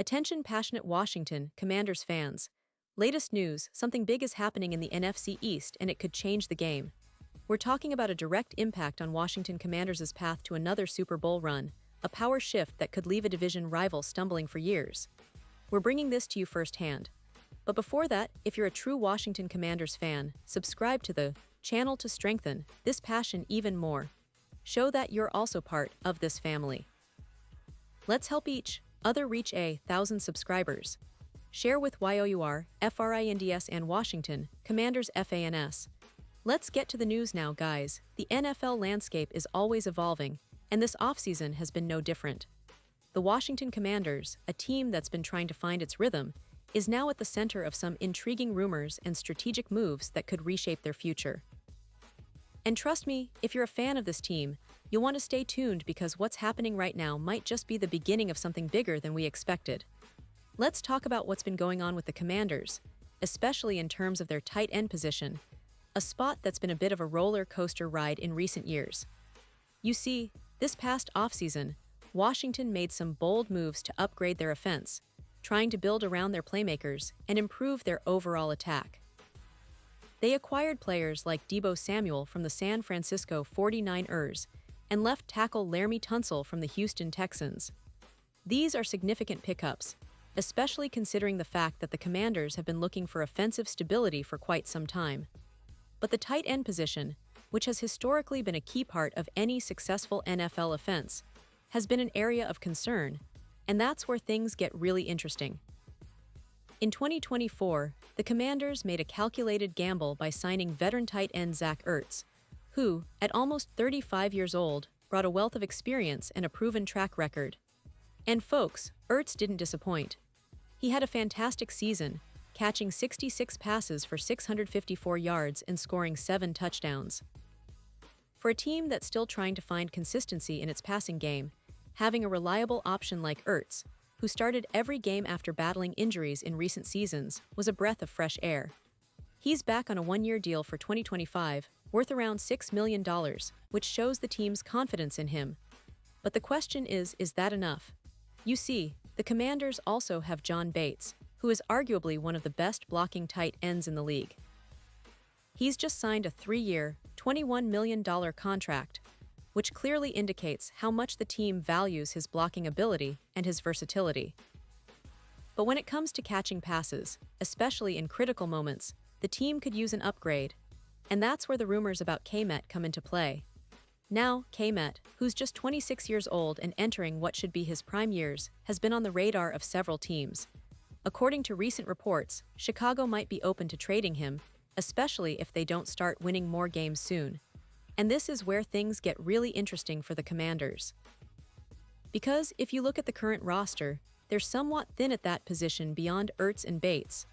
Attention passionate Washington Commanders fans. Latest news, something big is happening in the NFC East and it could change the game. We're talking about a direct impact on Washington Commanders' path to another Super Bowl run, a power shift that could leave a division rival stumbling for years. We're bringing this to you firsthand. But before that, if you're a true Washington Commanders fan, subscribe to the channel to strengthen this passion even more. Show that you're also part of this family. Let's help each other reach 1,000 subscribers. Share with YOUR, FRINDS and Washington Commanders FANS. Let's get to the news now, guys. The NFL landscape is always evolving, and this offseason has been no different. The Washington Commanders, a team that's been trying to find its rhythm, is now at the center of some intriguing rumors and strategic moves that could reshape their future. And trust me, if you're a fan of this team, you'll want to stay tuned because what's happening right now might just be the beginning of something bigger than we expected. Let's talk about what's been going on with the Commanders, especially in terms of their tight end position, a spot that's been a bit of a roller coaster ride in recent years. You see, this past offseason, Washington made some bold moves to upgrade their offense, trying to build around their playmakers and improve their overall attack. They acquired players like Deebo Samuel from the San Francisco 49ers and left tackle Laramie Tunsil from the Houston Texans. These are significant pickups, especially considering the fact that the Commanders have been looking for offensive stability for quite some time. But the tight end position, which has historically been a key part of any successful NFL offense, has been an area of concern, and that's where things get really interesting. In 2024, the Commanders made a calculated gamble by signing veteran tight end Zach Ertz, who, at almost 35 years old, brought a wealth of experience and a proven track record. And folks, Ertz didn't disappoint. He had a fantastic season, catching 66 passes for 654 yards and scoring 7 touchdowns. For a team that's still trying to find consistency in its passing game, having a reliable option like Ertz, who started every game after battling injuries in recent seasons, was a breath of fresh air. He's back on a one-year deal for 2025, worth around $6 million, which shows the team's confidence in him. But the question is that enough? You see, the Commanders also have John Bates, who is arguably one of the best blocking tight ends in the league. He's just signed a 3-year, $21 million contract, which clearly indicates how much the team values his blocking ability and his versatility. But when it comes to catching passes, especially in critical moments, the team could use an upgrade, and that's where the rumors about Kmet come into play. Now, Kmet, who's just 26 years old and entering what should be his prime years, has been on the radar of several teams. According to recent reports, Chicago might be open to trading him, especially if they don't start winning more games soon. And this is where things get really interesting for the Commanders. Because if you look at the current roster, they're somewhat thin at that position beyond Ertz and Bates.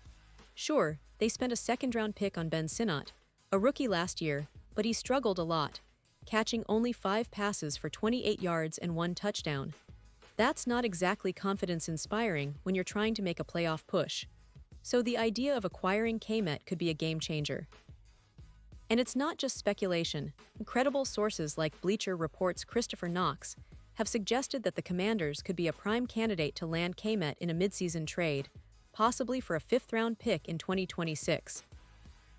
Sure, they spent a second-round pick on Ben Sinnott, a rookie last year, but he struggled a lot, catching only 5 passes for 28 yards and 1 touchdown. That's not exactly confidence-inspiring when you're trying to make a playoff push. So the idea of acquiring Kmet could be a game-changer. And it's not just speculation. Credible sources like Bleacher Report's Christopher Knox have suggested that the Commanders could be a prime candidate to land Kmet in a midseason trade, possibly for a 5th-round pick in 2026.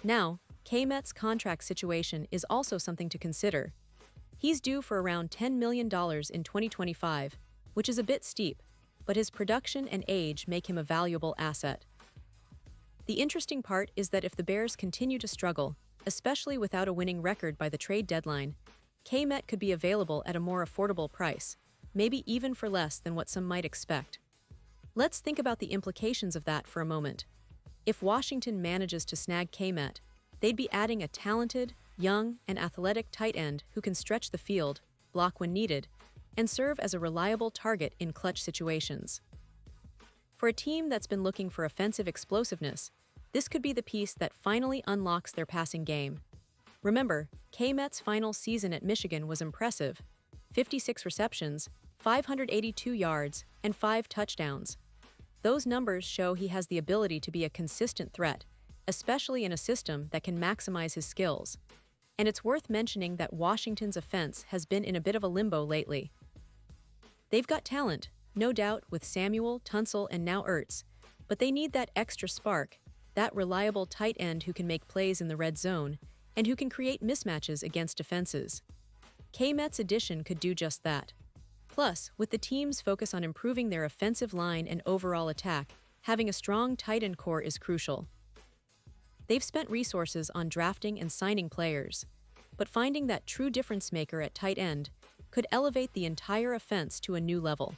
Now, Kmet's contract situation is also something to consider. He's due for around $10 million in 2025, which is a bit steep, but his production and age make him a valuable asset. The interesting part is that if the Bears continue to struggle, especially without a winning record by the trade deadline, Kmet could be available at a more affordable price, maybe even for less than what some might expect. Let's think about the implications of that for a moment. If Washington manages to snag Kmet, they'd be adding a talented, young, and athletic tight end who can stretch the field, block when needed, and serve as a reliable target in clutch situations. For a team that's been looking for offensive explosiveness, this could be the piece that finally unlocks their passing game. Remember, Kmet's final season at Michigan was impressive: 56 receptions, 582 yards, and 5 touchdowns. Those numbers show he has the ability to be a consistent threat, especially in a system that can maximize his skills. And it's worth mentioning that Washington's offense has been in a bit of a limbo lately. They've got talent, no doubt, with Samuel, Tunsil, and now Ertz, but they need that extra spark, that reliable tight end who can make plays in the red zone and who can create mismatches against defenses. Kmet's addition could do just that. Plus, with the team's focus on improving their offensive line and overall attack, having a strong tight end core is crucial. They've spent resources on drafting and signing players, but finding that true difference maker at tight end could elevate the entire offense to a new level.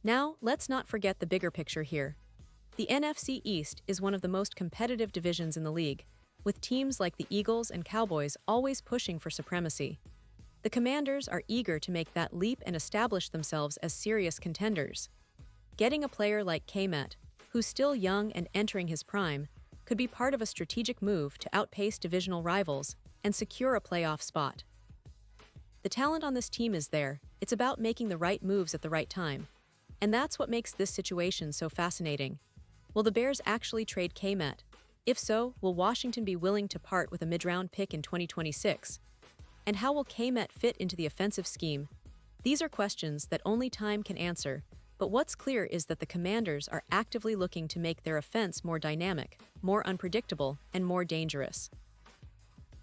Now, let's not forget the bigger picture here. The NFC East is one of the most competitive divisions in the league, with teams like the Eagles and Cowboys always pushing for supremacy. The Commanders are eager to make that leap and establish themselves as serious contenders. Getting a player like Kmet, who's still young and entering his prime, could be part of a strategic move to outpace divisional rivals and secure a playoff spot. The talent on this team is there, it's about making the right moves at the right time. And that's what makes this situation so fascinating. Will the Bears actually trade Kmet? If so, will Washington be willing to part with a mid-round pick in 2026? And how will Kmet fit into the offensive scheme? These are questions that only time can answer, but what's clear is that the Commanders are actively looking to make their offense more dynamic, more unpredictable, and more dangerous.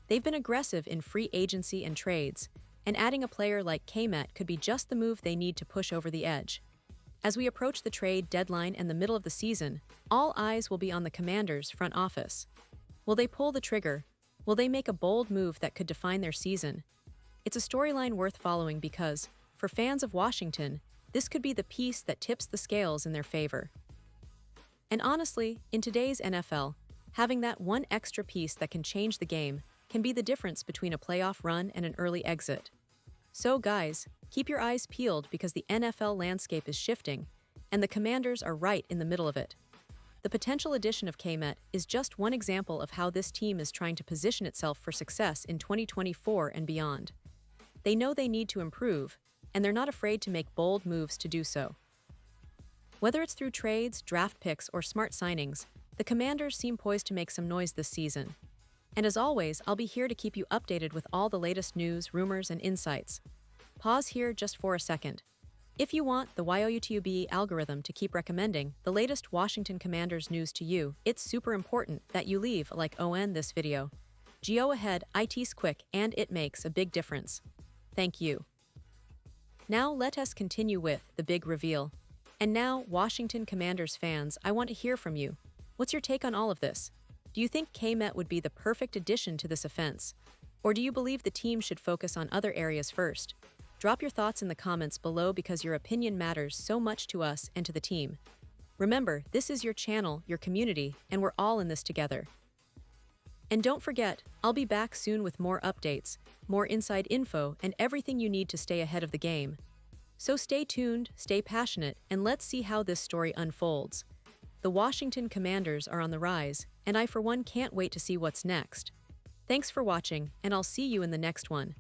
They've been aggressive in free agency and trades, and adding a player like Kmet could be just the move they need to push over the edge. As we approach the trade deadline and the middle of the season, all eyes will be on the Commanders' front office. Will they pull the trigger? Will they make a bold move that could define their season? It's a storyline worth following because, for fans of Washington, this could be the piece that tips the scales in their favor. And honestly, in today's NFL, having that one extra piece that can change the game can be the difference between a playoff run and an early exit. So guys, keep your eyes peeled because the NFL landscape is shifting, and the Commanders are right in the middle of it. The potential addition of Kmet is just one example of how this team is trying to position itself for success in 2024 and beyond. They know they need to improve, and they're not afraid to make bold moves to do so. Whether it's through trades, draft picks, or smart signings, the Commanders seem poised to make some noise this season. And as always, I'll be here to keep you updated with all the latest news, rumors, and insights. Pause here just for a second. If you want the YouTube algorithm to keep recommending the latest Washington Commanders news to you, it's super important that you leave a like on this video. Go ahead, it's quick and it makes a big difference. Thank you. Now let us continue with the big reveal. And now, Washington Commanders fans, I want to hear from you. What's your take on all of this? Do you think Kmet would be the perfect addition to this offense? Or do you believe the team should focus on other areas first? Drop your thoughts in the comments below because your opinion matters so much to us and to the team. Remember, this is your channel, your community, and we're all in this together. And don't forget, I'll be back soon with more updates, more inside info, and everything you need to stay ahead of the game. So stay tuned, stay passionate, and let's see how this story unfolds. The Washington Commanders are on the rise, and I for one can't wait to see what's next. Thanks for watching, and I'll see you in the next one.